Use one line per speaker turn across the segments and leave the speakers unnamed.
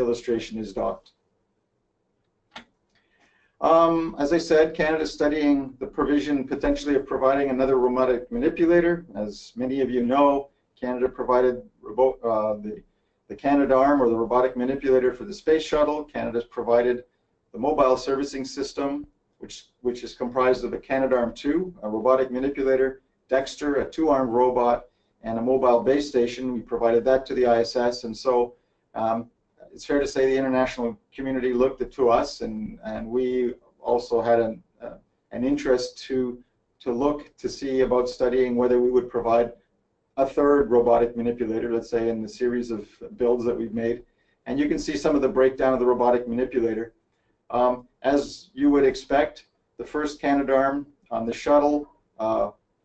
illustration is docked. As I said, Canada is studying the provision potentially of providing another robotic manipulator. As many of you know, Canada provided the Canadarm, or the robotic manipulator, for the space shuttle. Canada's provided the mobile servicing system, which is comprised of a Canadarm2, a robotic manipulator, Dexter, a two-armed robot, and a mobile base station. We provided that to the ISS, and so it's fair to say the international community looked to us, and we also had an interest to look to see about studying whether we would provide a third robotic manipulator, let's say, in the series of builds that we've made. And you can see some of the breakdown of the robotic manipulator. As you would expect, the first Canadarm on the shuttle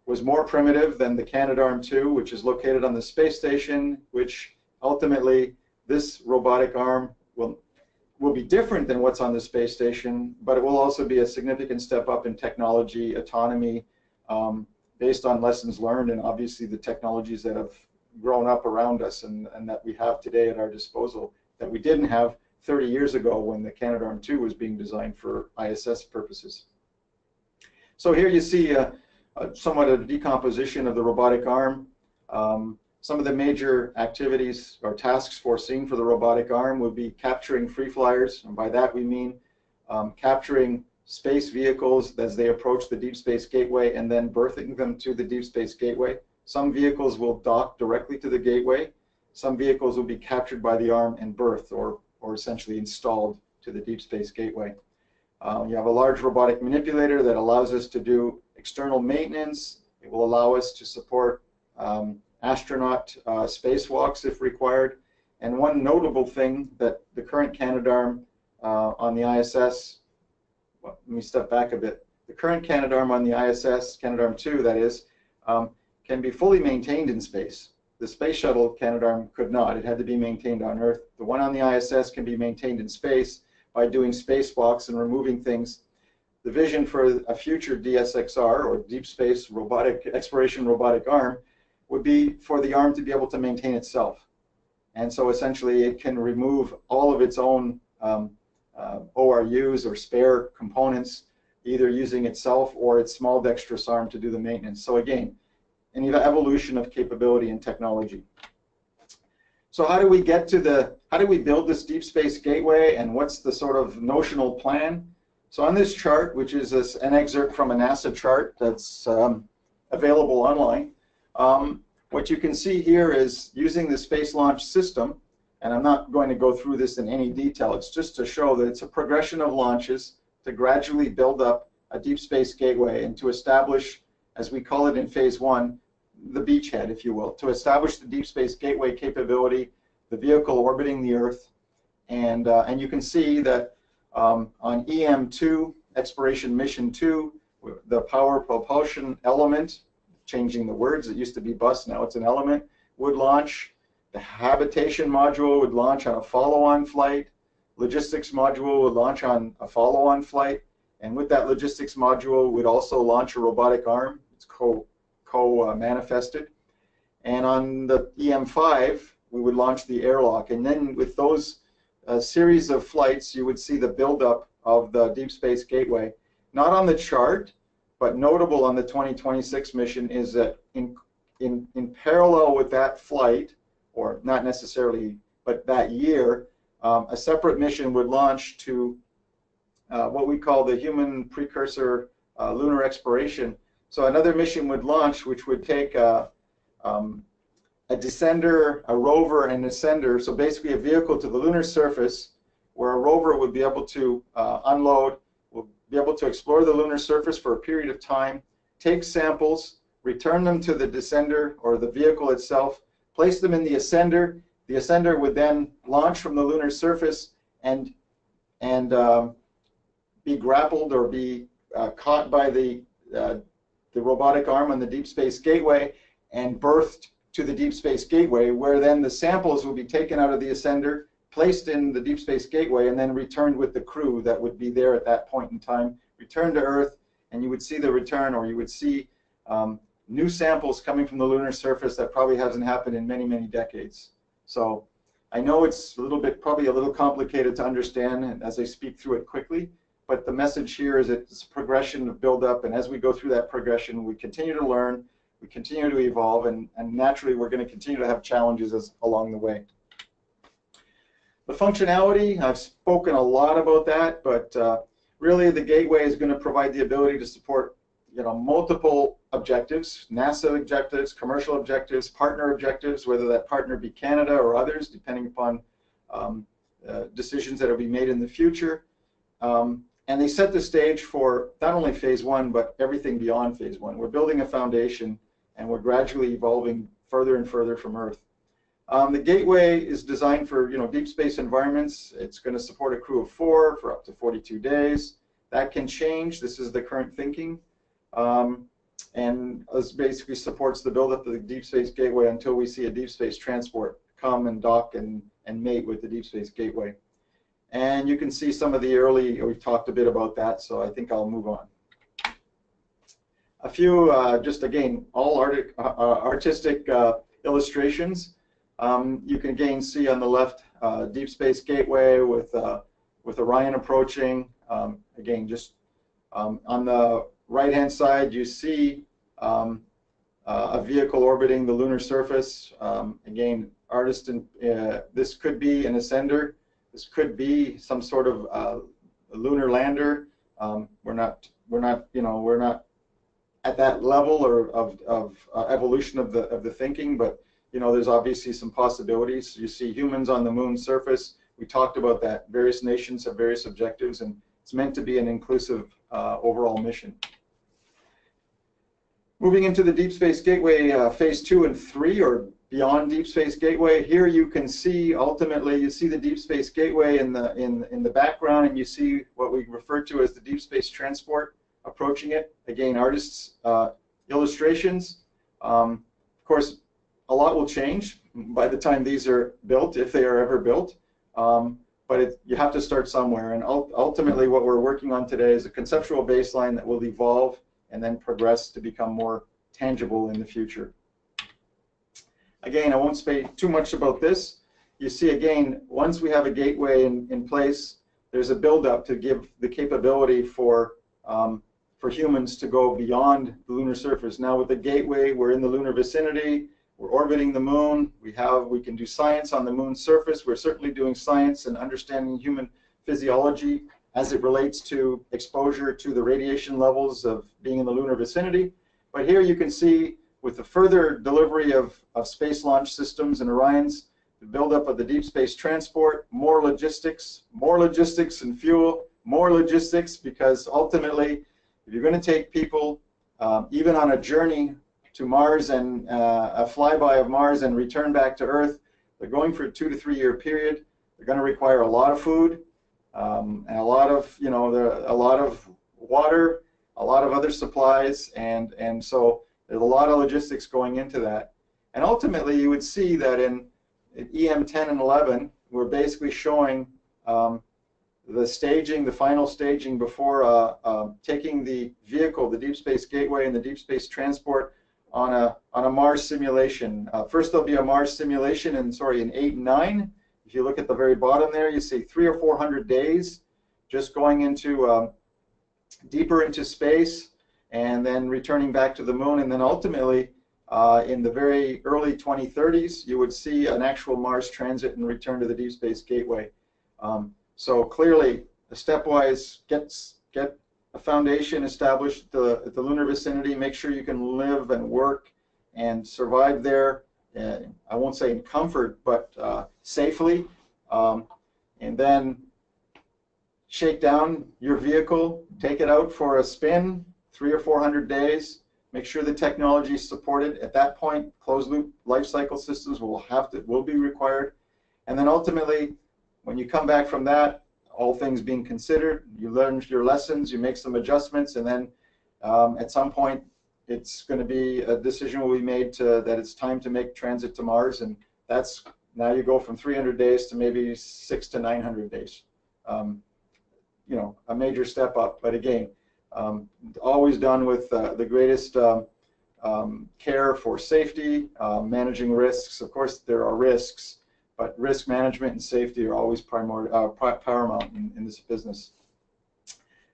was more primitive than the Canadarm2, which is located on the space station, which ultimately this robotic arm will be different than what's on the space station, but it will also be a significant step up in technology, autonomy, based on lessons learned, and obviously the technologies that have grown up around us and that we have today at our disposal that we didn't have 30 years ago when the Canadarm2 was being designed for ISS purposes. So here you see somewhat of a decomposition of the robotic arm. Some of the major activities or tasks foreseen for the robotic arm would be capturing free flyers, and by that we mean capturing space vehicles as they approach the Deep Space Gateway and then berthing them to the Deep Space Gateway. Some vehicles will dock directly to the gateway. Some vehicles will be captured by the arm and berthed, or essentially installed to the Deep Space Gateway. You have a large robotic manipulator that allows us to do external maintenance. It will allow us to support astronaut spacewalks if required. And one notable thing that the current Canadarm on the ISS, well, let me step back a bit. The current Canadarm on the ISS, Canadarm2 that is, can be fully maintained in space. The space shuttle Canadarm could not. It had to be maintained on Earth. The one on the ISS can be maintained in space by doing spacewalks and removing things. The vision for a future DSXR, or Deep Space Robotic Exploration Robotic Arm, would be for the arm to be able to maintain itself. And so essentially it can remove all of its own ORUs or spare components, either using itself or its small dexterous arm to do the maintenance. So again, an evolution of capability and technology. So how do we get to how do we build this Deep Space Gateway, and what's the sort of notional plan? So on this chart, which is an excerpt from a NASA chart that's available online, what you can see here is using the Space Launch System, and I'm not going to go through this in any detail, it's just to show that it's a progression of launches to gradually build up a Deep Space Gateway and to establish, as we call it in phase 1, the beachhead, if you will, to establish the Deep Space Gateway capability, the vehicle orbiting the Earth, and you can see that on EM2, Exploration Mission 2, the power propulsion element, changing the words, it used to be bus, now it's an element, would launch. The habitation module would launch on a follow-on flight. Logistics module would launch on a follow-on flight. And with that logistics module would also launch a robotic arm. It's co-manifested. And on the EM5, we would launch the airlock. And then with those series of flights, you would see the buildup of the Deep Space Gateway. Not on the chart, but notable on the 2026 mission is that in parallel with that flight, or not necessarily, but that year, a separate mission would launch to what we call the Human Precursor Lunar Exploration. So another mission would launch, which would take a descender, a rover, and an ascender, so basically a vehicle to the lunar surface, where a rover would be able to unload, will be able to explore the lunar surface for a period of time, take samples, return them to the descender or the vehicle itself, place them in the ascender. The ascender would then launch from the lunar surface and be grappled or be caught by the robotic arm on the Deep Space Gateway and berthed to the Deep Space Gateway, where then the samples will be taken out of the ascender, placed in the Deep Space Gateway, and then returned with the crew that would be there at that point in time, returned to Earth, and you would see the return, or you would see new samples coming from the lunar surface that probably hasn't happened in many, many decades. So I know it's a little bit, probably a little complicated to understand as I speak through it quickly, but the message here is it's a progression of build-up, and as we go through that progression, we continue to learn, we continue to evolve, and naturally we're going to continue to have challenges along the way. The functionality, I've spoken a lot about that, but really the gateway is going to provide the ability to support multiple objectives, NASA objectives, commercial objectives, partner objectives, whether that partner be Canada or others, depending upon decisions that will be made in the future. And they set the stage for not only phase 1, but everything beyond phase 1. We're building a foundation, and we're gradually evolving further and further from Earth. The gateway is designed for deep space environments. It's going to support a crew of 4 for up to 42 days. That can change. This is the current thinking. And this basically supports the buildup of the deep space gateway until we see a deep space transport come and dock and mate with the deep space gateway. And you can see some of the early, we've talked a bit about that, so I think I'll move on. A few, just again, all artistic illustrations. You can again see on the left deep space gateway with Orion approaching. Again, just on the right-hand side, you see a vehicle orbiting the lunar surface. Again, this could be an ascender. This could be some sort of a lunar lander. We're not at that level of evolution of the thinking, but there's obviously some possibilities. You see humans on the moon's surface. We talked about that. Various nations have various objectives, and it's meant to be an inclusive overall mission. Moving into the Deep Space Gateway phase 2 and 3, or beyond Deep Space Gateway, here you can see ultimately you see the Deep Space Gateway in the background, and you see what we refer to as the Deep Space Transport approaching it. Again, artists' illustrations. Of course, a lot will change by the time these are built, if they are ever built. But you have to start somewhere, and ultimately what we're working on today is a conceptual baseline that will evolve and then progress to become more tangible in the future. Again, I won't say too much about this. You see, again, once we have a gateway in place, there's a build-up to give the capability for humans to go beyond the lunar surface. Now with the gateway, we're in the lunar vicinity, we're orbiting the moon, we can do science on the moon's surface. We're certainly doing science and understanding human physiology as it relates to exposure to the radiation levels of being in the lunar vicinity. But here you can see with the further delivery of space launch systems and Orions, the buildup of the deep space transport, more logistics and fuel, more logistics, because ultimately, if you're going to take people even on a journey to Mars and a flyby of Mars and return back to Earth, they're going for a 2 to 3 year period. They're going to require a lot of food and a lot of water, a lot of other supplies, and so there's a lot of logistics going into that. And ultimately, you would see that in EM 10 and 11, we're basically showing the staging, the final staging before taking the vehicle, the Deep Space Gateway and the Deep Space Transport on a Mars simulation. First there'll be a Mars simulation in 8 and 9. If you look at the very bottom there, you see 300 or 400 days just going into deeper into space and then returning back to the moon, and then ultimately in the very early 2030s you would see an actual Mars transit and return to the Deep Space Gateway. So clearly, a stepwise get a foundation established at the lunar vicinity, make sure you can live and work and survive there, I won't say in comfort, but safely, and then shake down your vehicle, take it out for a spin, 300 or 400 days, make sure the technology is supported. At that point, closed loop life cycle systems will be required, and then ultimately, when you come back from that, all things being considered, you learn your lessons, you make some adjustments, and then at some point, it's going to be a decision will be made that it's time to make transit to Mars, and that's now you go from 300 days to maybe 600 to 900 days. A major step up, but again, always done with the greatest care for safety, managing risks. Of course, there are risks, but risk management and safety are always paramount in this business.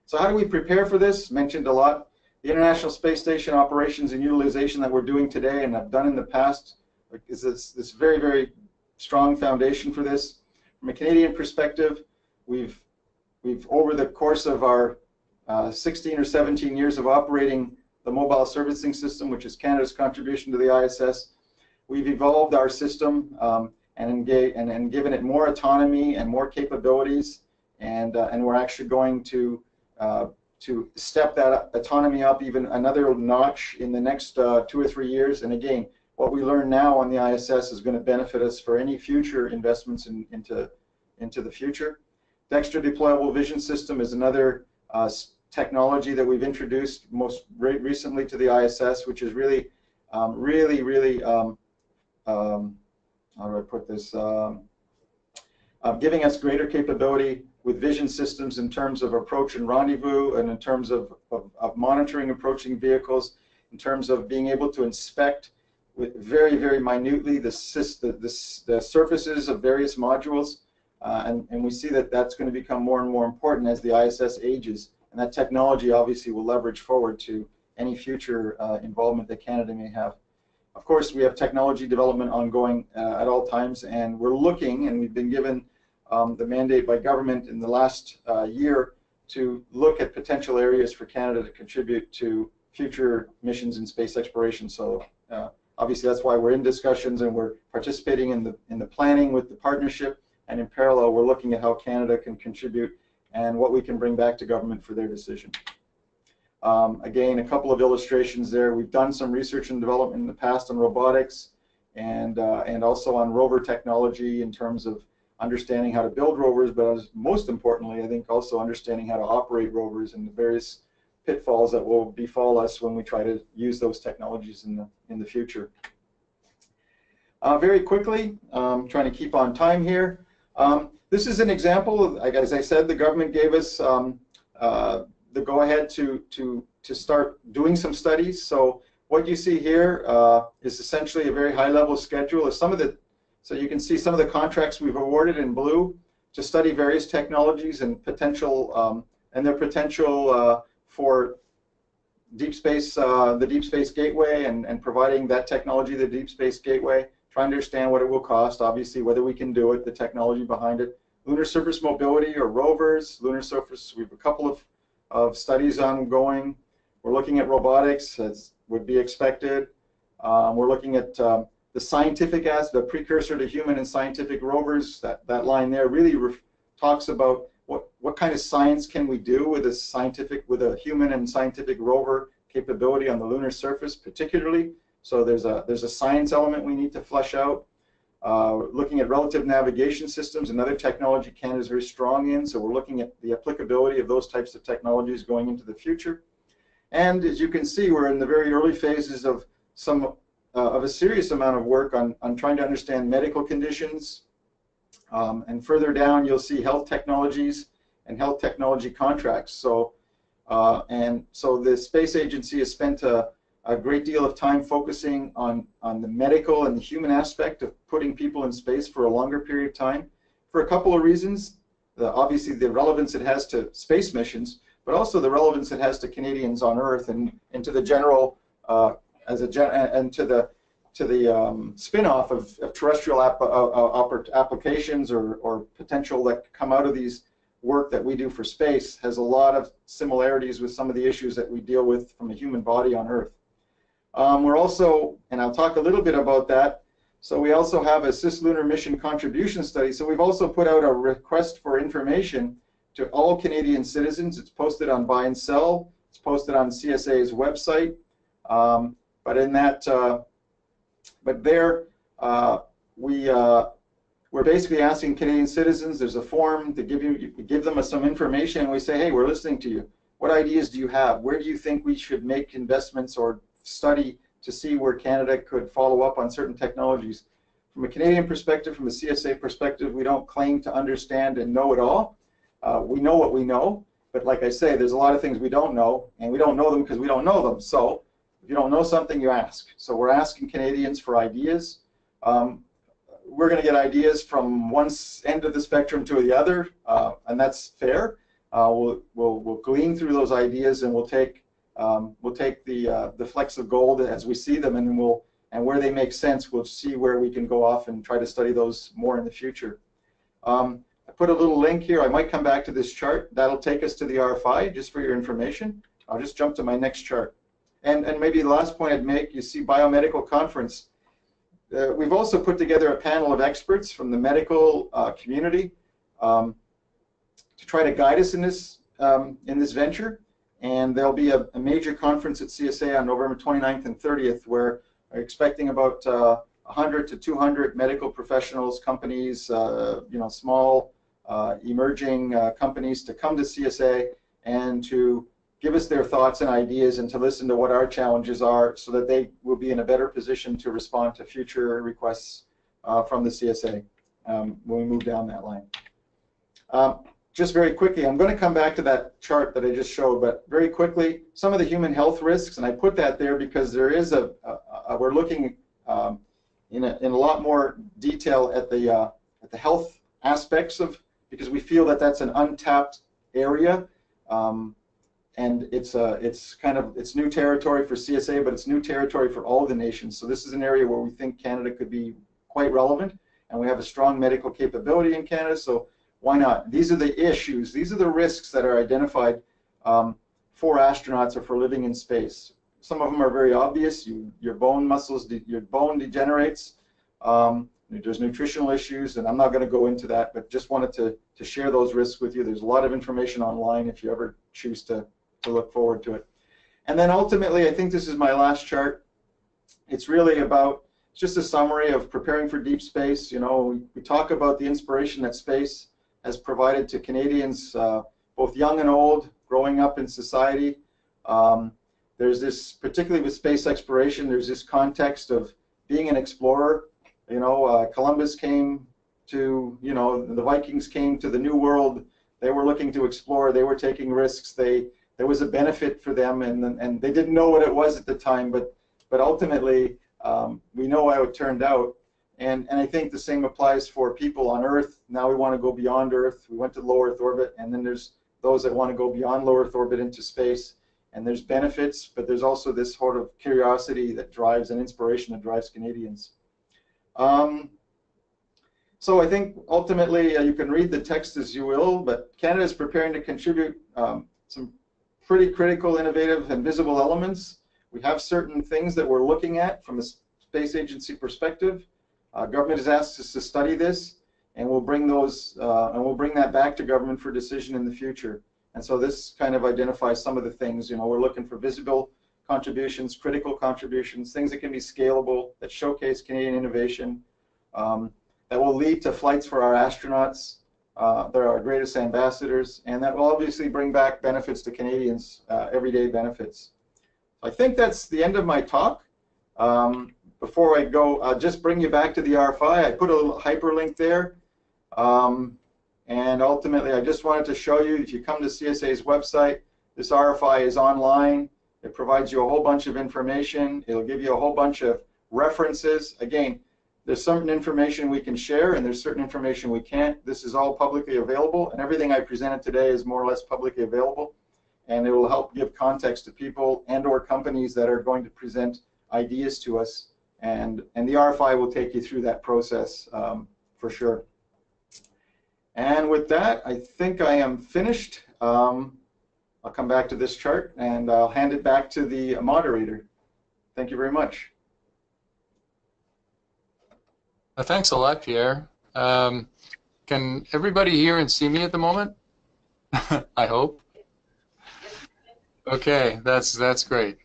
So how do we prepare for this? Mentioned a lot. The International Space Station operations and utilization that we're doing today and have done in the past is this very, very strong foundation for this. From a Canadian perspective, we've over the course of our 16 or 17 years of operating the mobile servicing system, which is Canada's contribution to the ISS, we've evolved our system and given it more autonomy and more capabilities, and we're actually going to step that autonomy up even another notch in the next 2 or 3 years. And again, what we learn now on the ISS is going to benefit us for any future investments into the future. Dextra deployable vision system is another technology that we've introduced most recently to the ISS, which is really, how do I put this, giving us greater capability with vision systems in terms of approach and rendezvous, and in terms of monitoring approaching vehicles, in terms of being able to inspect with very, very minutely the surfaces of various modules, and we see that that's going to become more and more important as the ISS ages, and that technology obviously will leverage forward to any future involvement that Canada may have. Of course, we have technology development ongoing at all times, and we're looking, and we've been given the mandate by government in the last year to look at potential areas for Canada to contribute to future missions in space exploration. So obviously that's why we're in discussions and we're participating in the planning with the partnership, and in parallel we're looking at how Canada can contribute and what we can bring back to government for their decision. Again, a couple of illustrations there. We've done some research and development in the past on robotics and also on rover technology in terms of understanding how to build rovers, but most importantly, I think also understanding how to operate rovers and the various pitfalls that will befall us when we try to use those technologies in the future. Very quickly, trying to keep on time here. This is an example. As I said, the government gave us the go-ahead to start doing some studies. So what you see here is essentially a very high-level schedule of some of the. So you can see some of the contracts we've awarded in blue to study various technologies and potential and their potential for deep space, the Deep Space Gateway, and providing that technology, the Deep Space Gateway, trying to understand what it will cost, obviously whether we can do it, the technology behind it. Lunar surface mobility or rovers, lunar surface, we have a couple of studies ongoing. We're looking at robotics, as would be expected. We're looking at the scientific aspect, the precursor to human and scientific rovers. That line there really talks about what kind of science can we do with a human and scientific rover capability on the lunar surface, particularly. So there's a science element we need to flesh out. Looking at relative navigation systems, another technology Canada is very strong in. So we're looking at the applicability of those types of technologies going into the future. And as you can see, we're in the very early phases of a serious amount of work on trying to understand medical conditions. And further down, you'll see health technologies and health technology contracts. So the space agency has spent a great deal of time focusing on the medical and the human aspect of putting people in space for a longer period of time, for a couple of reasons. Obviously, the relevance it has to space missions, but also the relevance it has to Canadians on Earth and to the general and to the spin-off of terrestrial applications or potential that come out of these work that we do for space has a lot of similarities with some of the issues that we deal with from a human body on Earth. We're also, and I'll talk a little bit about that, so we also have a cislunar mission contribution study. So we've also put out a request for information to all Canadian citizens. It's posted on Buy and Sell. It's posted on CSA's website. But in that, we're basically asking Canadian citizens. There's a form to give them some information, and we say, hey, we're listening to you. What ideas do you have? Where do you think we should make investments or study to see where Canada could follow up on certain technologies? From a Canadian perspective, from a CSA perspective, we don't claim to understand and know it all. We know what we know, but like I say, there's a lot of things we don't know, and we don't know them because we don't know them. So if you don't know something, you ask. So we're asking Canadians for ideas. we're going to get ideas from one end of the spectrum to the other, and that's fair. We'll glean through those ideas, and we'll take the flecks of gold as we see them, and where they make sense, we'll see where we can go off and try to study those more in the future. I put a little link here. I might come back to this chart. That'll take us to the RFI, just for your information. I'll just jump to my next chart. And maybe the last point I'd make, you see biomedical conference. We've also put together a panel of experts from the medical community to try to guide us in this venture. And there'll be a major conference at CSA on November 29th and 30th, where we're expecting about 100 to 200 medical professionals, companies, small emerging companies to come to CSA and to give us their thoughts and ideas, and to listen to what our challenges are, so that they will be in a better position to respond to future requests from the CSA when we move down that line. Just very quickly, I'm going to come back to that chart that I just showed, but very quickly, some of the human health risks, and I put that there because there is we're looking in a lot more detail at the health aspects because we feel that that's an untapped area. And it's new territory for CSA, but it's new territory for all of the nations. So this is an area where we think Canada could be quite relevant, and we have a strong medical capability in Canada, so why not? These are the issues, these are the risks that are identified for astronauts or for living in space. Some of them are very obvious. Your bone muscles, your bone degenerates. There's nutritional issues, and I'm not going to go into that, but just wanted to share those risks with you. There's a lot of information online if you ever choose to look forward to it. And then ultimately, I think this is my last chart. It's really about just a summary of preparing for deep space. We talk about the inspiration that space has provided to Canadians, both young and old, growing up in society. There's this, particularly with space exploration, there's this context of being an explorer. Columbus came to, the Vikings came to the New World. They were looking to explore. They were taking risks. There was a benefit for them, and they didn't know what it was at the time, but ultimately we know how it turned out. And I think the same applies for people on Earth. Now we want to go beyond Earth. We went to low Earth orbit, and then there's those that want to go beyond low Earth orbit into space. And there's benefits, but there's also this sort of curiosity that drives, an inspiration that drives Canadians. So I think ultimately you can read the text as you will, but Canada is preparing to contribute some pretty critical, innovative, and visible elements. We have certain things that we're looking at from a space agency perspective. Government has asked us to study this, and we'll bring that back to government for decision in the future. And so this kind of identifies some of the things. We're looking for visible contributions, critical contributions, things that can be scalable, that showcase Canadian innovation, that will lead to flights for our astronauts. They're our greatest ambassadors, and that will obviously bring back benefits to Canadians, everyday benefits. I think that's the end of my talk. Before I go, I'll just bring you back to the RFI. I put a little hyperlink there. And ultimately, I just wanted to show you, if you come to CSA's website, this RFI is online. It provides you a whole bunch of information. It'll give you a whole bunch of references. Again, there's certain information we can share, and there's certain information we can't. This is all publicly available, and everything I presented today is more or less publicly available. And it will help give context to people and or companies that are going to present ideas to us. And the RFI will take you through that process for sure. And with that, I think I am finished. I'll come back to this chart, and I'll hand it back to the moderator. Thank you very much.
Thanks a lot, Pierre. Can everybody hear and see me at the moment? I hope. Okay, that's great.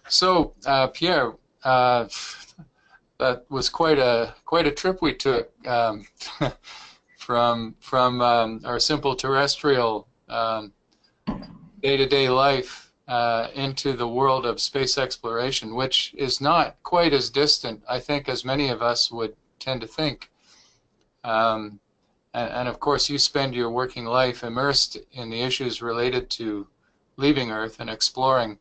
So, Pierre, that was quite a trip we took from our simple terrestrial day-to-day life into the world of space exploration, which is not quite as distant, I think, as many of us would tend to think. And of course, you spend your working life immersed in the issues related to leaving Earth and exploring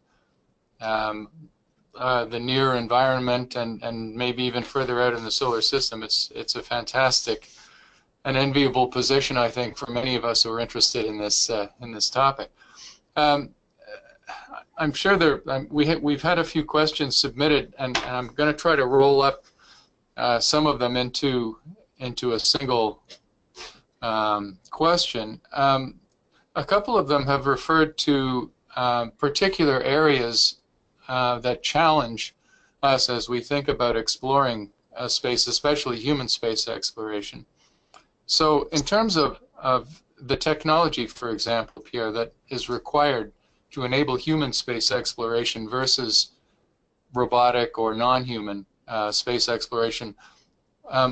the near environment and maybe even further out in the solar system, it's a fantastic and enviable position, I think, for many of us who are interested in this topic. I'm sure we've had a few questions submitted, and I'm going to try to roll up some of them into a single question. A couple of them have referred to particular areas that challenge us as we think about exploring space, especially human space exploration. So in terms of the technology, for example, Pierre, that is required to enable human space exploration versus robotic or non-human space exploration,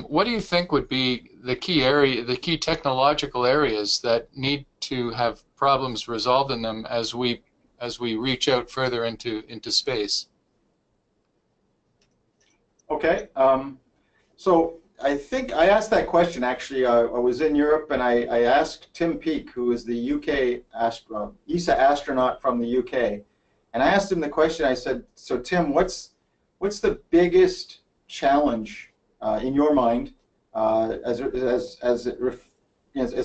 what do you think would be the key technological areas that need to have problems resolved in them as we reach out further into space?
Okay. So I think I asked that question actually. I was in Europe and I asked Tim Peake, who is the UK ESA astronaut from the UK, and I asked him the question. I said, "So Tim, what's the biggest challenge in your mind as it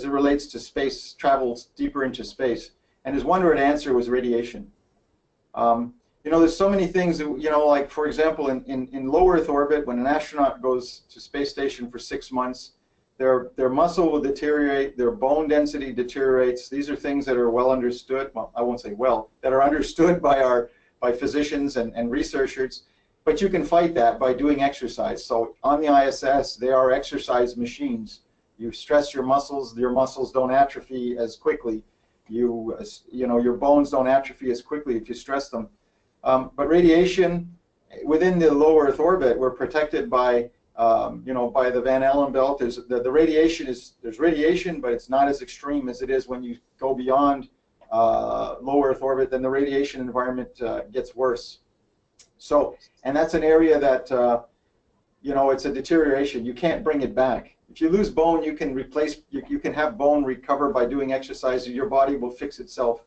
relates to space travel deeper into space?" And his one-word answer was radiation. You know, there's so many things that, you know, like for example, in low Earth orbit, when an astronaut goes to space station for 6 months, their muscle will deteriorate, their bone density deteriorates. These are things that are well understood. Well, I won't say well, that are understood by physicians and researchers. But you can fight that by doing exercise. So on the ISS, they are exercise machines. You stress your muscles don't atrophy as quickly. You know, your bones don't atrophy as quickly if you stress them. But radiation, within the low Earth orbit, we're protected by, you know, by the Van Allen belt. There's there's radiation, but it's not as extreme as it is when you go beyond low Earth orbit. Then the radiation environment gets worse. So, and that's an area that, you know, it's a deterioration. You can't bring it back. If you lose bone, you can replace. You can have bone recover by doing exercise. Your body will fix itself.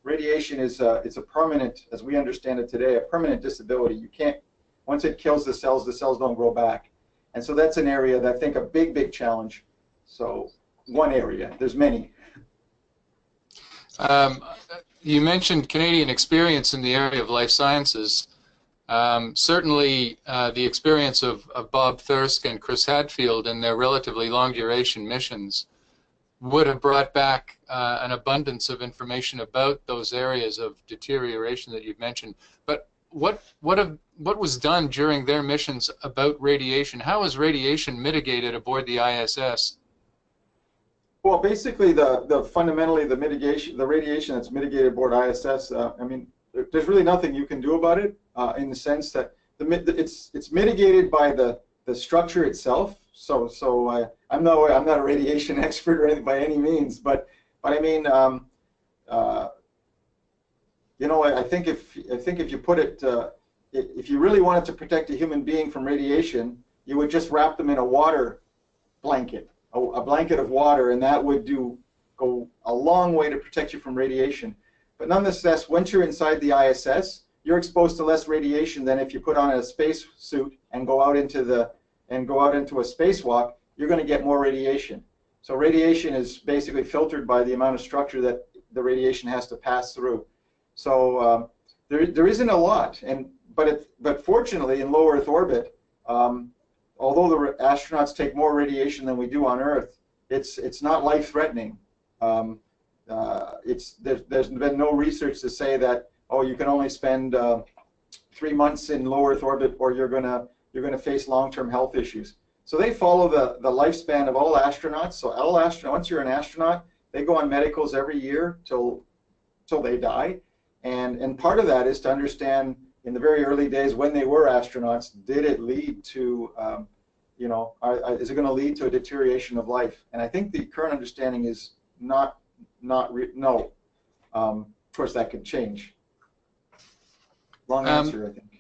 Radiation is it's a permanent, as we understand it today, a permanent disability. You can't, once it kills the cells don't grow back. And so that's an area that I think a big challenge. So one area, there's many.
You mentioned Canadian experience in the area of life sciences. Certainly the experience of Bob Thirsk and Chris Hadfield and their relatively long duration missions would have brought back an abundance of information about those areas of deterioration that you've mentioned. But what was done during their missions about radiation? How is radiation mitigated aboard the ISS?
Well, basically, fundamentally the radiation that's mitigated aboard ISS. I mean, there's really nothing you can do about it in the sense that it's mitigated by the structure itself. So I'm not a radiation expert or anything by any means, but I mean, you know, I think if you put it, if you really wanted to protect a human being from radiation, you would just wrap them in a water blanket, a blanket of water, and that would go a long way to protect you from radiation. But nonetheless, once you're inside the ISS, you're exposed to less radiation than if you put on a space suit and go out into a spacewalk. You're going to get more radiation. So radiation is basically filtered by the amount of structure that the radiation has to pass through. So there isn't a lot, but fortunately in low Earth orbit, although the astronauts take more radiation than we do on Earth, it's not life-threatening. There's been no research to say that, oh, you can only spend 3 months in low Earth orbit or you're gonna face long-term health issues. So they follow the lifespan of all astronauts. So all astronauts, once you're an astronaut, they go on medicals every year till they die, and part of that is to understand in the very early days when they were astronauts, did it lead to you know, is it going to lead to a deterioration of life? And I think the current understanding is no. Of course, that could change. Long answer, I think.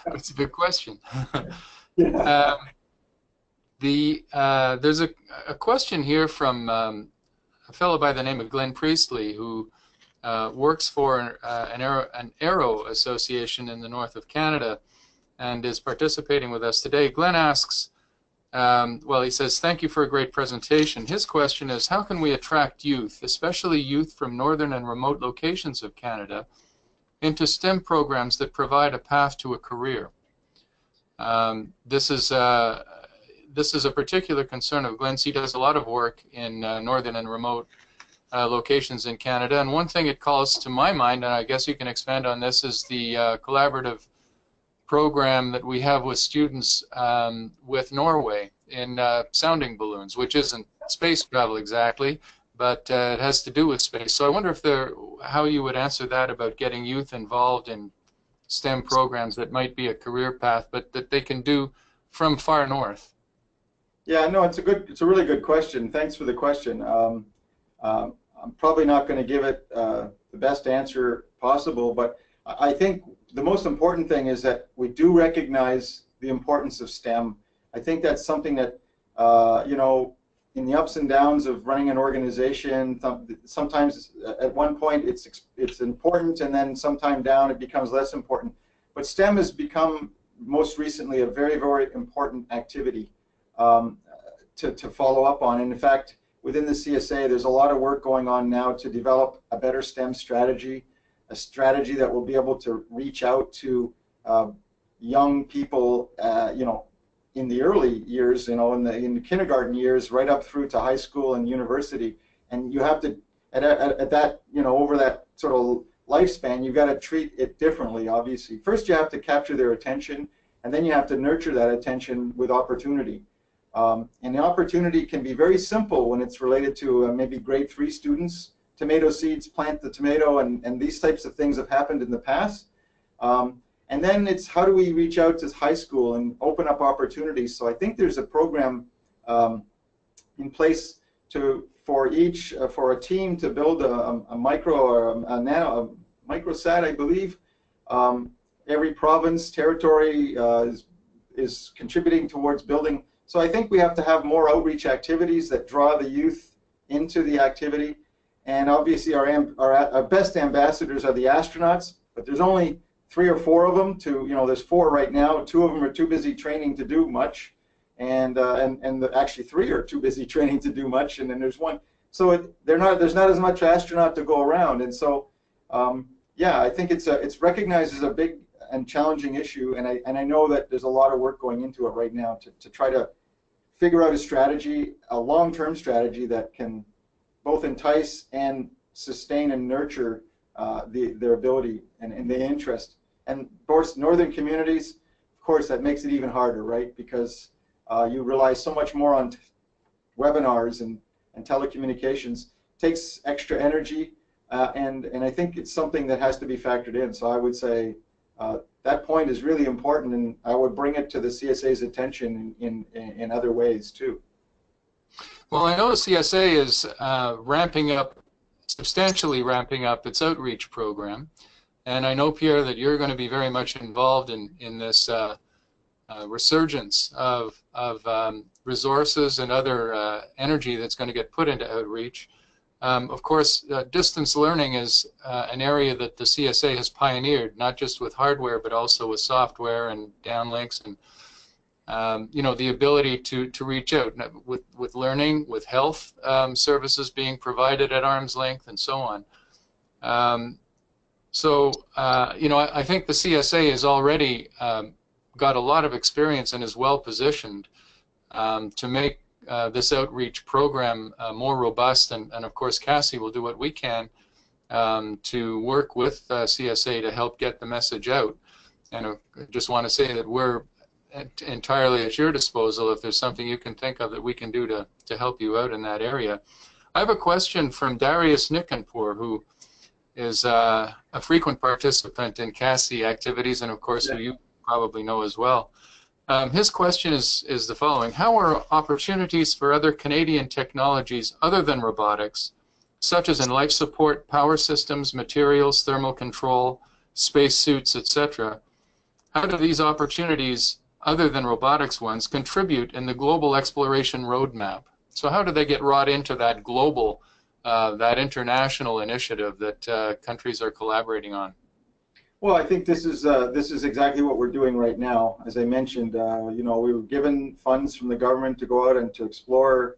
That's a big question.
Yeah.
There's a question here from a fellow by the name of Glenn Priestley, who works for an aero association in the north of Canada and is participating with us today. Glenn asks, well, he says, thank you for a great presentation. His question is, how can we attract youth, especially youth from northern and remote locations of Canada, into STEM programs that provide a path to a career? This is a particular concern of Glenn's. He does a lot of work in northern and remote locations in Canada, and one thing it calls to my mind, and I guess you can expand on this, is the collaborative program that we have with students with Norway in sounding balloons, which isn't space travel exactly, but it has to do with space. So I wonder if how you would answer that about getting youth involved in STEM programs that might be a career path, but that they can do from far north.
Yeah, no, it's a really good question. Thanks for the question. I'm probably not going to give it the best answer possible, but I think the most important thing is that we do recognize the importance of STEM. I think that's something that, you know, in the ups and downs of running an organization, sometimes at one point it's important, and then sometime down it becomes less important. But STEM has become most recently a very, very important activity to follow up on. And in fact, within the CSA, there's a lot of work going on now to develop a better STEM strategy, a strategy that will be able to reach out to young people, you know, in the early years, you know, in the kindergarten years, right up through to high school and university. And you have to, at that, you know, over that sort of lifespan, you've got to treat it differently, obviously. First, you have to capture their attention, and then you have to nurture that attention with opportunity. And the opportunity can be very simple when it's related to maybe grade 3 students. Tomato seeds, plant the tomato, and these types of things have happened in the past. And then it's how do we reach out to high school and open up opportunities. So I think there's a program in place for a team to build a micro or a nano, a microsat, I believe. Every province, territory is contributing towards building. So I think we have to have more outreach activities that draw the youth into the activity. And obviously our best ambassadors are the astronauts, but there's only 3 or 4 of them. You know, there's 4 right now. 2 of them are too busy training to do much, and actually 3 are too busy training to do much, and then there's 1. So there's not as much astronaut to go around, and so yeah, I think it's recognized as a big and challenging issue, and I know that there's a lot of work going into it right now to try to figure out a strategy, a long-term strategy that can both entice and sustain and nurture their ability and the interest. And of course, northern communities, of course, that makes it even harder, right? Because you rely so much more on webinars and telecommunications. It takes extra energy, and I think it's something that has to be factored in. So I would say that point is really important, and I would bring it to the CSA's attention in other ways too.
Well, I know the CSA is substantially ramping up its outreach program, and I know, Pierre, that you're going to be very much involved in this resurgence of resources and other energy that's going to get put into outreach. Of course, distance learning is an area that the CSA has pioneered, not just with hardware, but also with software and downlinks and you know, the ability to reach out with learning, with health services being provided at arm's length, and so on. You know, I think the CSA has already got a lot of experience and is well positioned to make this outreach program more robust, and of course CASI will do what we can to work with CSA to help get the message out. And I just want to say that we're entirely at your disposal if there's something you can think of that we can do to help you out in that area. I have a question from Darius Nikanpour, who is a frequent participant in CASI activities, and of course who you probably know as well. His question is the following: how are opportunities for other Canadian technologies other than robotics, such as in life support, power systems, materials, thermal control, space suits, etc., how do these opportunities, other than robotics ones, contribute in the global exploration roadmap? So how do they get brought into that global that international initiative that countries are collaborating on?
Well, I think this is exactly what we're doing right now. As I mentioned, you know, we were given funds from the government to go out and to explore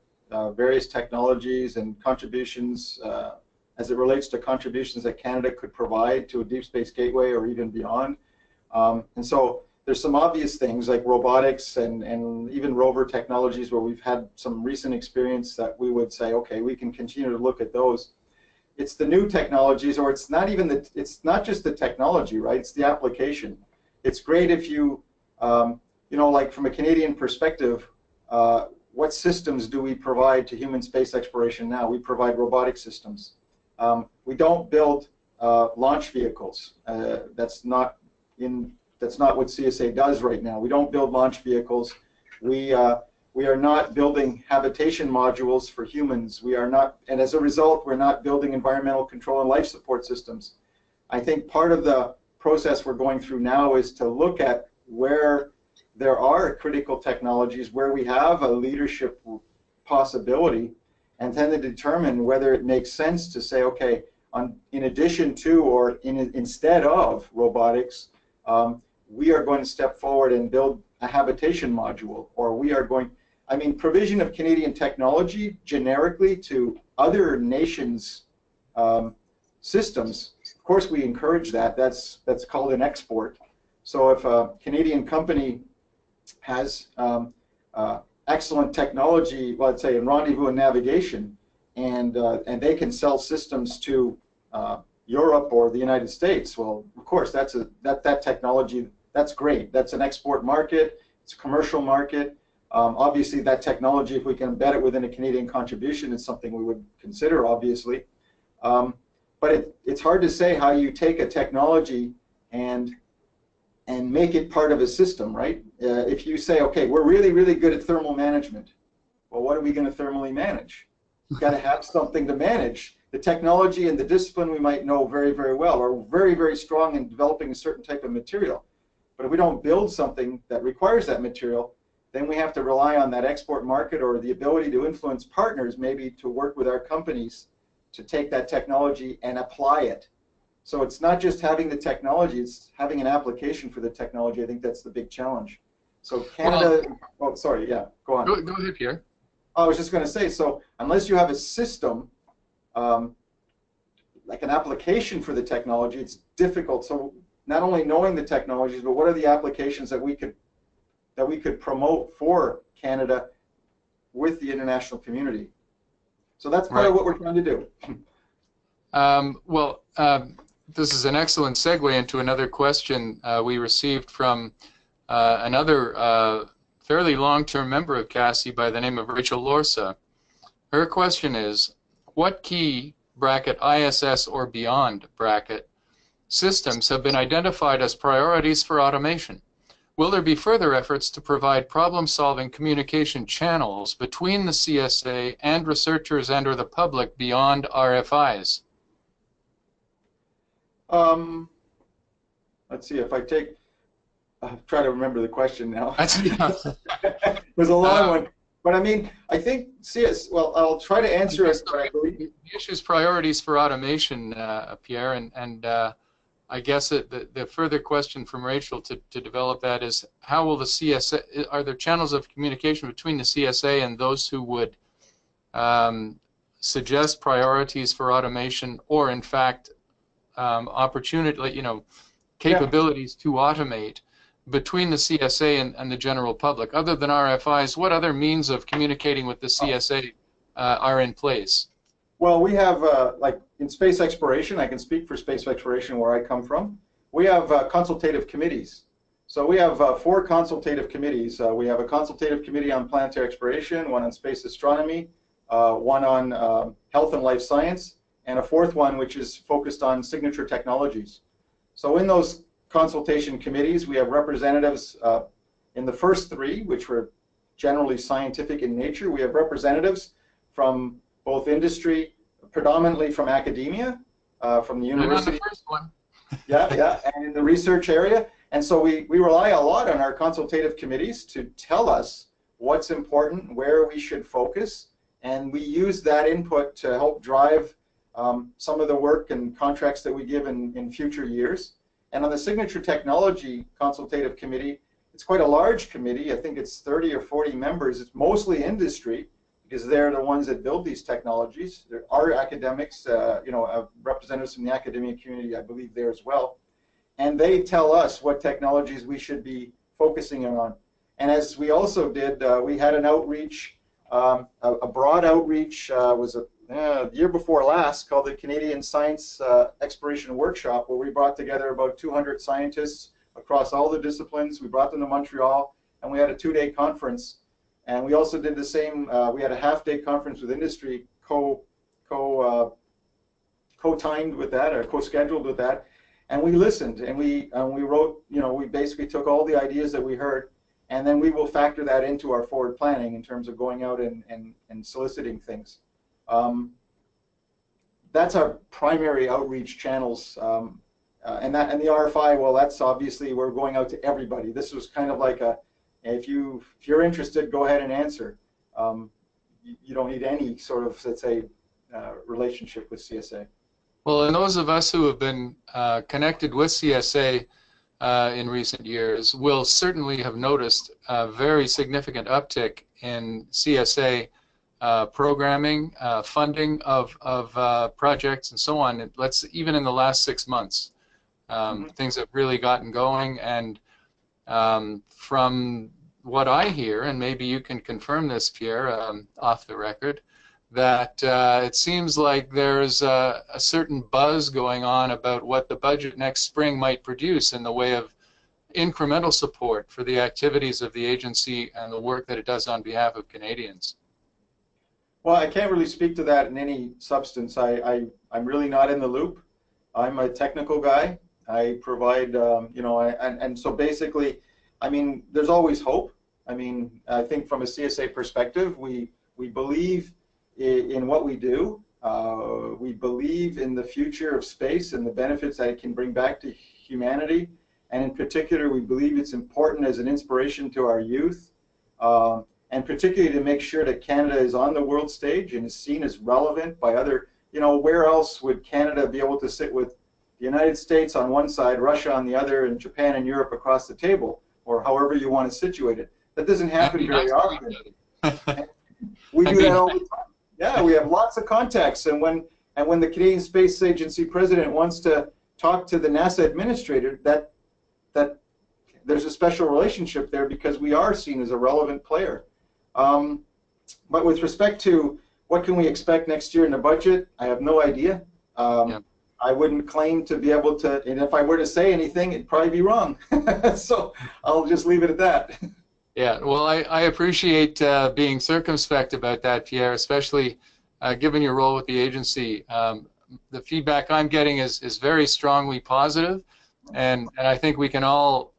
various technologies and contributions as it relates to contributions that Canada could provide to a deep space gateway or even beyond. And so there's some obvious things like robotics and even rover technologies where we've had some recent experience that we would say, okay, we can continue to look at those. It's the new technologies, or it's not even it's not just the technology, right? It's the application. It's great if you, you know, like from a Canadian perspective, what systems do we provide to human space exploration now? We provide robotic systems. We don't build launch vehicles. That's not what CSA does right now. We don't build launch vehicles. We are not building habitation modules for humans. We are not, and as a result, we're not building environmental control and life support systems. I think part of the process we're going through now is to look at where there are critical technologies, where we have a leadership possibility, and then to determine whether it makes sense to say, okay, in addition to or instead of robotics, we are going to step forward and build a habitation module, or we are going, I mean, provision of Canadian technology generically to other nations' systems. Of course, we encourage that. That's called an export. So if a Canadian company has excellent technology, let's say in rendezvous and navigation, and they can sell systems to Europe or the United States, well, of course, that technology, that's great. That's an export market. It's a commercial market. Obviously, that technology, if we can embed it within a Canadian contribution, is something we would consider, obviously. But it's hard to say how you take a technology and make it part of a system, right? If you say, okay, we're really, really good at thermal management, well, what are we going to thermally manage? You've got to have something to manage. The technology and the discipline we might know very, very well, or very, very strong in developing a certain type of material. But if we don't build something that requires that material, then we have to rely on that export market or the ability to influence partners, maybe to work with our companies to take that technology and apply it. So it's not just having the technology, it's having an application for the technology. I think that's the big challenge. So Canada, oh, sorry, yeah, go on.
Go ahead, Pierre.
I was just going to say, so unless you have a system, like an application for the technology, it's difficult. So not only knowing the technologies, but what are the applications that we could promote for Canada with the international community? So that's part of what we're trying to do.
This is an excellent segue into another question we received from another fairly long-term member of CASI by the name of Rachel Lorsa. Her question is, what key (ISS or beyond) systems have been identified as priorities for automation? Will there be further efforts to provide problem-solving communication channels between the CSA and researchers and or the public beyond RFIs?
Let's see if I take. I'll try to remember the question now.
It
was a long one, but I mean, I think well, I'll try to answer it correctly.
The issue is priorities for automation, Pierre, and I guess the further question from Rachel to develop that is, how will the CSA, are there channels of communication between the CSA and those who would suggest priorities for automation, or in fact opportunity, capabilities to automate between the CSA and the general public? Other than RFIs, what other means of communicating with the CSA are in place?
Well, we have, like in space exploration, I can speak for space exploration where I come from, we have consultative committees. So we have 4 consultative committees. We have a consultative committee on planetary exploration, one on space astronomy, one on health and life science, and a 4th one which is focused on signature technologies. So in those consultation committees, we have representatives in the first 3, which were generally scientific in nature. We have representatives from both industry, predominantly from academia, from the university.
I'm on the first one.
yeah, and in the research area. And so we rely a lot on our consultative committees to tell us what's important, where we should focus, and we use that input to help drive some of the work and contracts that we give in future years. And on the Signature Technology Consultative Committee, it's quite a large committee. I think it's 30 or 40 members. It's mostly industry, because they're the ones that build these technologies. There are academics, representatives from the academic community, I believe, there as well. And they tell us what technologies we should be focusing on. And as we also did, we had an outreach, a broad outreach, the year before last, called the Canadian Science Exploration Workshop, where we brought together about 200 scientists across all the disciplines. We brought them to Montreal, and we had a 2-day conference. And we also did the same. We had a half-day conference with industry, co-timed with that, or co-scheduled with that. And we listened, and we wrote. We basically took all the ideas that we heard, and then we will factor that into our forward planning in terms of going out and soliciting things. That's our primary outreach channels, and the RFI. Well, that's obviously we're going out to everybody. This was kind of like a, if you're interested, go ahead and answer. You don't need any sort of, let's say, relationship with CSA.
Well, and those of us who have been connected with CSA in recent years will certainly have noticed a very significant uptick in CSA programming, funding of projects, and so on. Even in the last 6 months, things have really gotten going. And from what I hear, and maybe you can confirm this, Pierre, off the record, that it seems like there's a certain buzz going on about what the budget next spring might produce in the way of incremental support for the activities of the agency and the work that it does on behalf of Canadians.
Well, I can't really speak to that in any substance. I'm really not in the loop. I'm a technical guy. I provide, and so basically, I mean, there's always hope. I mean, I think from a CSA perspective, we believe in what we do. We believe in the future of space and the benefits that it can bring back to humanity. And in particular, we believe it's important as an inspiration to our youth, and particularly to make sure that Canada is on the world stage and is seen as relevant by other, where else would Canada be able to sit with the United States on one side, Russia on the other, and Japan and Europe across the table, or however you want to situate it. That doesn't happen very often. We do that all the time. Yeah, we have lots of contacts, and when the Canadian Space Agency president wants to talk to the NASA administrator, that there's a special relationship there because we are seen as a relevant player. But with respect to what can we expect next year in the budget, I have no idea. I wouldn't claim to be able to, and if I were to say anything, it'd probably be wrong. So I'll just leave it at that.
Yeah, well, I appreciate being circumspect about that, Pierre, especially given your role with the agency. The feedback I'm getting is very strongly positive, and I think we can all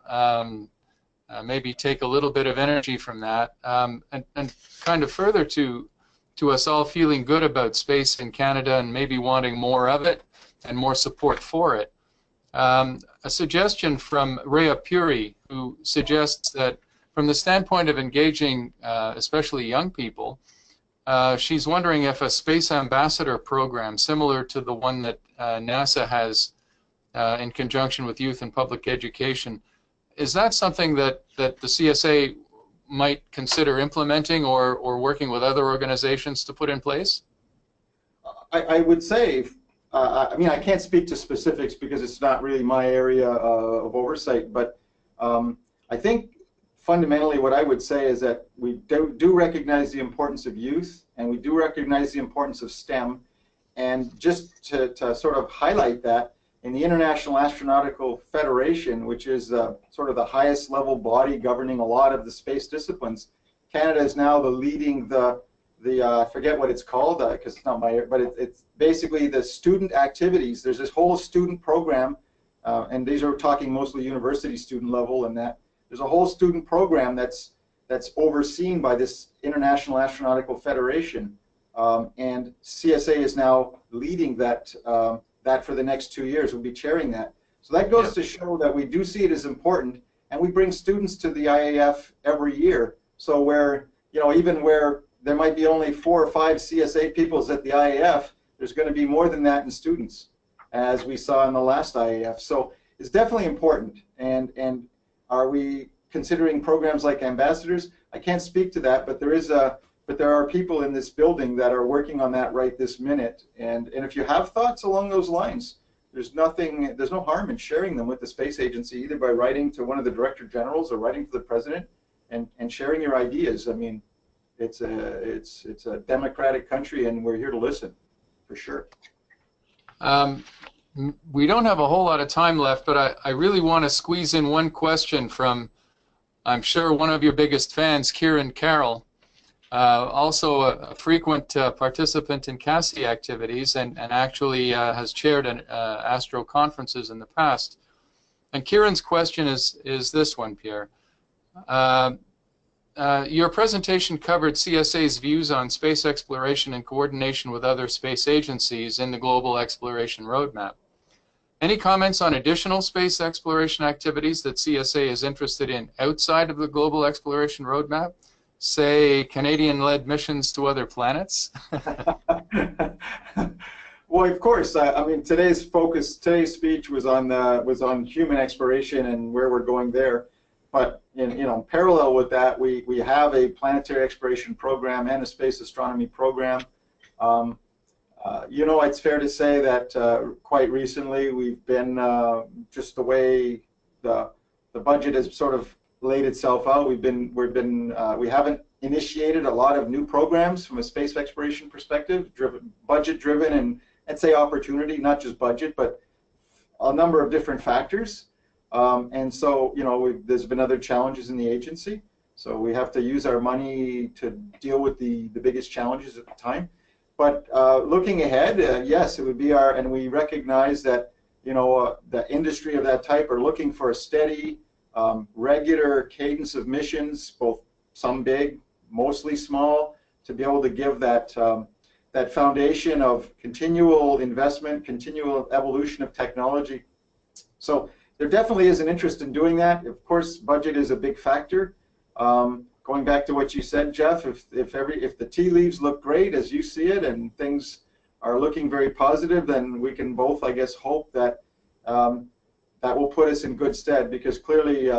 maybe take a little bit of energy from that, and kind of further to us all feeling good about space in Canada and maybe wanting more of it and more support for it. A suggestion from Rhea Puri, who suggests that from the standpoint of engaging especially young people, she's wondering if a space ambassador program similar to the one that NASA has in conjunction with youth and public education, is that something that the CSA might consider implementing or working with other organizations to put in place?
I would say, I mean, I can't speak to specifics because it's not really my area of oversight, but I think fundamentally what I would say is that we do recognize the importance of youth, and we do recognize the importance of STEM, and just to sort of highlight that, in the International Astronautical Federation, which is sort of the highest level body governing a lot of the space disciplines, Canada is now the leading I forget what it's called because it's not my, but it's basically the student activities. There's this whole student program, and these are talking mostly university student level, and that there's a whole student program that's overseen by this International Astronautical Federation, and CSA is now leading that for the next 2 years. We'll be chairing that. So that goes to show that we do see it as important, and we bring students to the IAF every year. So where, even where there might be only 4 or 5 CSA peoples at the IAF. There's going to be more than that in students, as we saw in the last IAF. So it's definitely important. And are we considering programs like ambassadors? I can't speak to that, but there are people in this building that are working on that right this minute. And if you have thoughts along those lines, there's no harm in sharing them with the space agency, either by writing to one of the director generals or writing to the president and sharing your ideas. I mean, it's a democratic country, and we're here to listen, for sure.
We don't have a whole lot of time left, but I really want to squeeze in one question from, I'm sure, one of your biggest fans, Kieran Carroll, also a frequent participant in CASI activities and actually has chaired Astro conferences in the past. And Kieran's question is this one, Pierre. Your presentation covered CSA's views on space exploration in coordination with other space agencies in the Global Exploration Roadmap. Any comments on additional space exploration activities that CSA is interested in outside of the Global Exploration Roadmap? Say, Canadian-led missions to other planets?
Well, of course. I mean, today's speech was on human exploration and where we're going there. But in parallel with that, we have a planetary exploration program and a space astronomy program. It's fair to say that quite recently we've been just the way the budget has sort of laid itself out. We haven't initiated a lot of new programs from a space exploration perspective, budget driven, and I'd say opportunity, not just budget, but a number of different factors. And so, there's been other challenges in the agency. So we have to use our money to deal with the biggest challenges at the time. But looking ahead, yes, it would be and we recognize that, the industry of that type are looking for a steady, regular cadence of missions, both some big, mostly small, to be able to give that foundation of continual investment, continual evolution of technology. So there definitely is an interest in doing that. Of course, budget is a big factor. Going back to what you said, Jeff, if the tea leaves look great as you see it and things are looking very positive, then we can both, I guess, hope that that will put us in good stead, because clearly,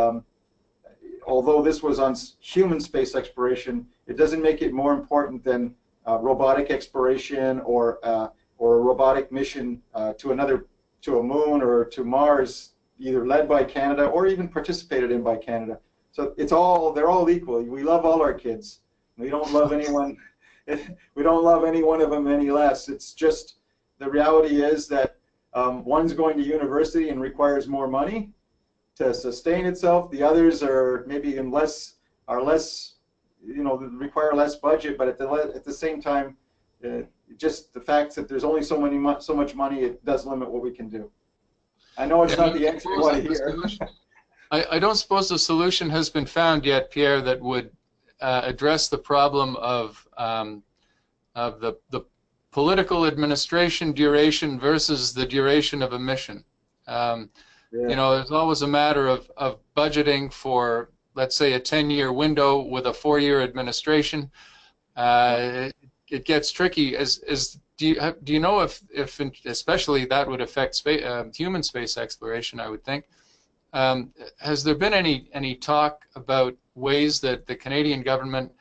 although this was on human space exploration, it doesn't make it more important than robotic exploration or a robotic mission to a moon or to Mars, either led by Canada or even participated in by Canada. So they're all equal. We love all our kids. We don't love anyone. We don't love any one of them any less. It's just the reality is that one's going to university and requires more money to sustain itself. The others are maybe require less budget, but at the same time, just the fact that there's only so much money, it does limit what we can do. I know it's not the answer you want to hear.
I don't suppose the solution has been found yet, Pierre, that would address the problem of the political administration duration versus the duration of a mission. There's always a matter of budgeting for, let's say, a 10-year window with a 4-year administration. It gets tricky. Do you know if especially that would affect human space exploration? I would think. Has there been any talk about ways that the Canadian government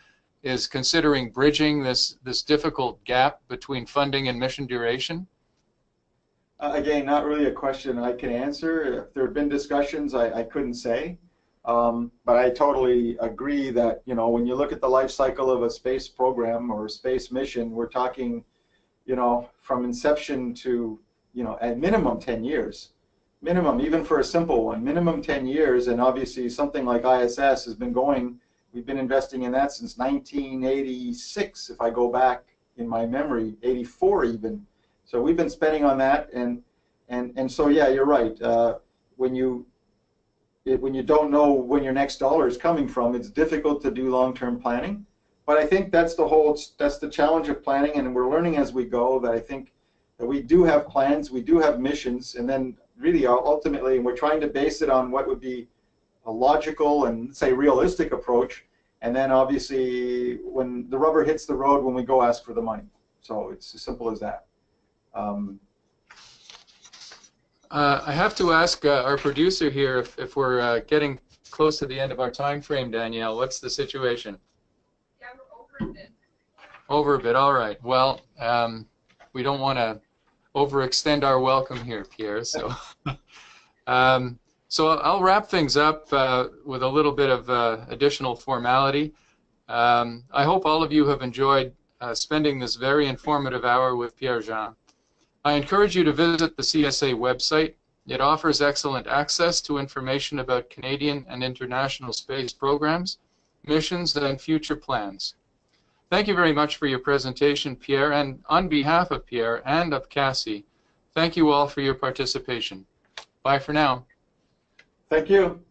is considering bridging this difficult gap between funding and mission duration?
Again, not really a question I can answer. If there have been discussions, I couldn't say. But I totally agree that, when you look at the life cycle of a space program or a space mission, we're talking, from inception to, at minimum 10 years. Minimum, even for a simple one, minimum 10 years. And obviously something like ISS has been going, we've been investing in that since 1986, if I go back in my memory, 84 even. So we've been spending on that, and so yeah, you're right. When you don't know when your next dollar is coming from, it's difficult to do long-term planning. But I think that's the challenge of planning, and we're learning as we go that I think that we do have plans, we do have missions, and then really ultimately we're trying to base it on what would be a logical and, say, realistic approach, and then obviously when the rubber hits the road, when we go ask for the money. So it's as simple as that.
I have to ask our producer here if we're getting close to the end of our time frame, Danielle. What's the situation?
Yeah, we're over a bit.
Over a bit, all right. Well, we don't want to overextend our welcome here, Pierre. So, so I'll wrap things up with a little bit of additional formality. I hope all of you have enjoyed spending this very informative hour with Pierre Jean. I encourage you to visit the CSA website. It offers excellent access to information about Canadian and international space programs, missions, and future plans. Thank you very much for your presentation, Pierre, and on behalf of Pierre and of CASI, thank you all for your participation. Bye for now.
Thank you.